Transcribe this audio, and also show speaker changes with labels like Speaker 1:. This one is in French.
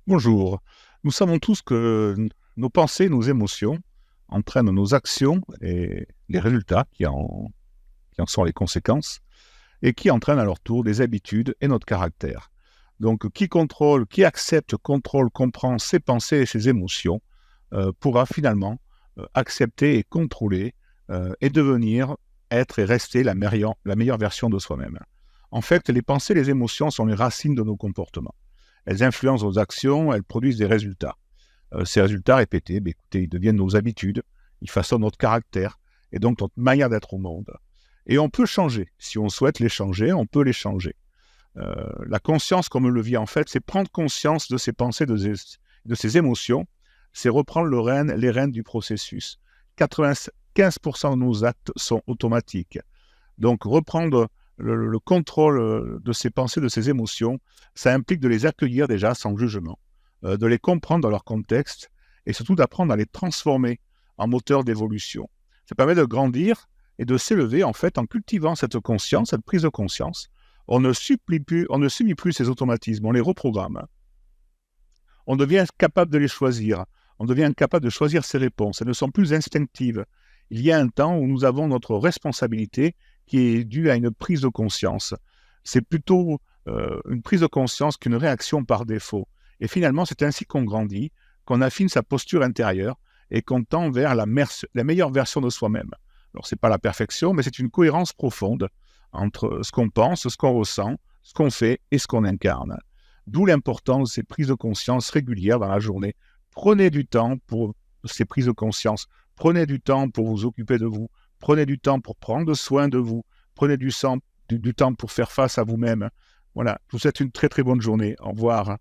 Speaker 1: Bonjour. Nous savons tous que nos pensées, nos émotions entraînent nos actions et les résultats qui en sont les conséquences et qui entraînent à leur tour des habitudes et notre caractère. Donc, qui accepte, contrôle, comprend ses pensées et ses émotions pourra finalement accepter et contrôler et devenir, être et rester la meilleure version de soi-même. En fait, les pensées, les émotions sont les racines de nos comportements. Elles influencent nos actions, elles produisent des résultats. Ces résultats répétés, écoutez, ils deviennent nos habitudes, ils façonnent notre caractère et donc notre manière d'être au monde. Et on peut changer. Si on souhaite les changer, on peut les changer. La conscience comme levier, en fait, c'est prendre conscience de ses pensées, de ses émotions, c'est reprendre les rênes du processus. 95% de nos actes sont automatiques. Donc, reprendre le contrôle de ses pensées, de ses émotions, ça implique de les accueillir déjà sans jugement, de les comprendre dans leur contexte et surtout d'apprendre à les transformer en moteur d'évolution. Ça permet de grandir et de s'élever en fait en cultivant cette conscience, cette prise de conscience. On ne subit plus ces automatismes, on les reprogramme. On devient capable de les choisir. On devient capable de choisir ses réponses. Elles ne sont plus instinctives. Il y a un temps où nous avons notre responsabilité qui est due à une prise de conscience. C'est plutôt une prise de conscience qu'une réaction par défaut. Et finalement, c'est ainsi qu'on grandit, qu'on affine sa posture intérieure et qu'on tend vers la meilleure version de soi-même. Alors, ce n'est pas la perfection, mais c'est une cohérence profonde entre ce qu'on pense, ce qu'on ressent, ce qu'on fait et ce qu'on incarne. D'où l'importance de ces prises de conscience régulières dans la journée. Prenez du temps pour ces prises de conscience. Prenez du temps pour vous occuper de vous. Prenez du temps pour prendre soin de vous. Prenez du temps pour faire face à vous-même. Voilà, je vous souhaite une très très bonne journée. Au revoir.